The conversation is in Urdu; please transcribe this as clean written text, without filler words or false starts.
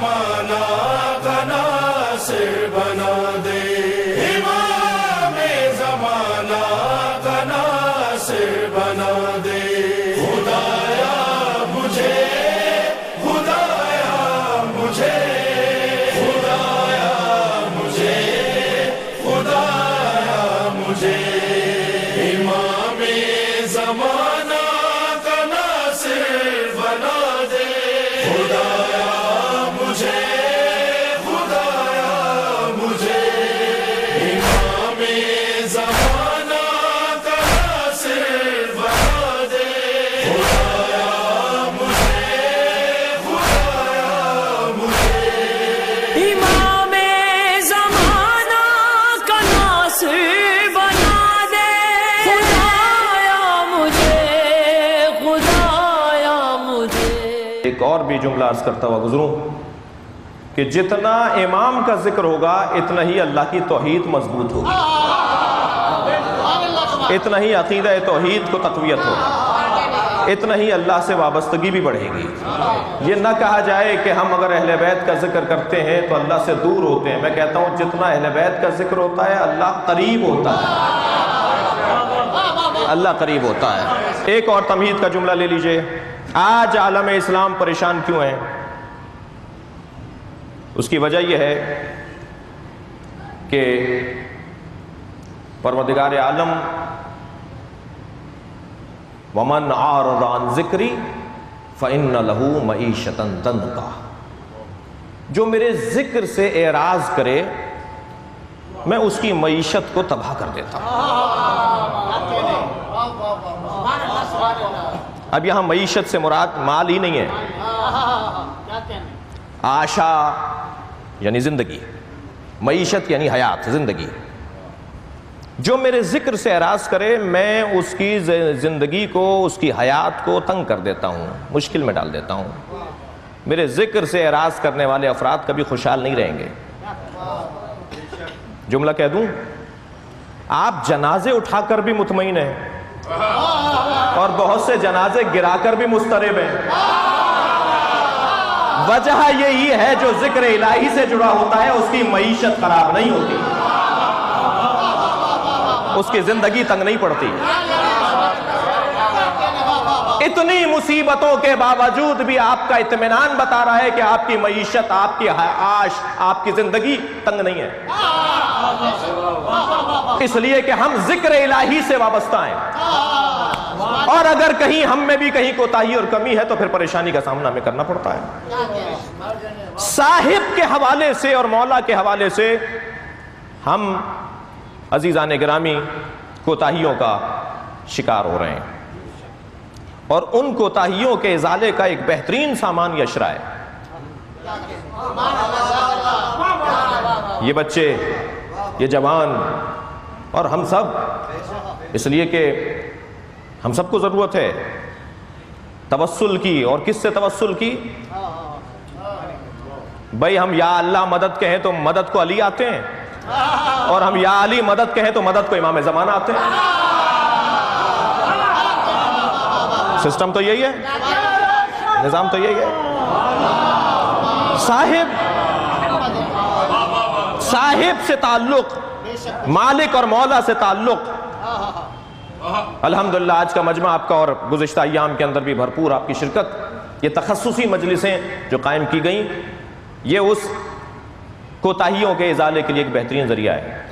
زمانہ کا ناصر بنا دے، امام زمانہ کا ناصر بنا دے، خدایا مجھے، خدایا مجھے، خدایا مجھے، خدایا مجھے، امام زمانہ کا ناصر بنا دے، خدایا مجھے، خدایا مجھے، امام زمانہ کا ناصر بنا دے، خدایا مجھے، خدایا مجھے، امام زمانہ کا ناصر بنا دے، خدایا مجھے، خدایا مجھے۔ ایک اور بھی جملہ عرض کرتا ہوا گزروں کہ جتنا امام کا ذکر ہوگا اتنا ہی اللہ کی توحید مضبوط ہوگی، اتنا ہی عقیدہ توحید کو تقویت ہوگی، اتنا ہی اللہ سے وابستگی بھی بڑھے گی۔ یہ نہ کہا جائے کہ ہم اگر اہل بیت کا ذکر کرتے ہیں تو اللہ سے دور ہوتے ہیں۔ میں کہتا ہوں جتنا اہل بیت کا ذکر ہوتا ہے اللہ قریب ہوتا ہے، اللہ قریب ہوتا ہے۔ ایک اور تمہید کا جملہ لے لیجئے، آج عالم اسلام پریشان کیوں ہے؟ اس کی وجہ یہ ہے کہ پروردگار عالم وَمَنْ أَعْرَضَ عَنْ ذِكْرِي فَإِنَّ لَهُ مَعِيشَةً ضَنْكًا، جو میرے ذکر سے اعراض کرے میں اس کی معیشت کو تباہ کر دیتا ہوں۔ اب یہاں معیشت سے مراد مال ہی نہیں ہے، آشا یعنی زندگی، معیشت یعنی حیات، زندگی۔ جو میرے ذکر سے اعراض کرے میں اس کی زندگی کو، اس کی حیات کو تنگ کر دیتا ہوں، مشکل میں ڈال دیتا ہوں۔ میرے ذکر سے اعراض کرنے والے افراد کبھی خوشحال نہیں رہیں گے۔ جملہ کہہ دوں، آپ جنازے اٹھا کر بھی مطمئن ہیں اور بہت سے جنازے گرا کر بھی مضطرب ہیں۔ وجہ یہی ہے جو ذکر الہی سے جڑا ہوتا ہے اس کی معیشت خراب نہیں ہوتی، اس کی زندگی تنگ نہیں پڑتی۔ اتنی مصیبتوں کے باوجود بھی آپ کا اطمینان بتا رہا ہے کہ آپ کی معیشت، آپ کی عاش، آپ کی زندگی تنگ نہیں ہے، اس لیے کہ ہم ذکر الہی سے وابستہ ہیں، اور اگر کہیں ہم میں بھی کہیں کوتاہی اور کمی ہے تو پھر پریشانی کا سامنا ہمیں کرنا پڑتا ہے۔ صاحب کے حوالے سے اور مولا کے حوالے سے ہم عزیزان گرامی کوتاہیوں کا شکار ہو رہے ہیں، اور ان کوتاہیوں کے ازالے کا ایک بہترین سامان یہ اشرا ہے۔ یہ بچے، یہ جوان اور ہم سب، اس لیے کہ ہم سب کو ضرورت ہے توسل کی۔ اور کس سے توسل کی؟ بھائی ہم یا اللہ مدد کہیں تو مدد کو علی آتے ہیں، اور ہم یا علی مدد کہیں تو مدد کو امام زمانہ آتے ہیں۔ سسٹم تو یہی ہے، نظام تو یہی ہے۔ صاحب سے تعلق، مالک اور مولا سے تعلق، الحمدللہ آج کا مجمع آپ کا اور گزشتہ ایام کے اندر بھی بھرپور آپ کی شرکت، یہ تخصصی مجلسیں جو قائم کی گئیں یہ اس کوتاہیوں کے ازالے کے لیے ایک بہترین ذریعہ ہے۔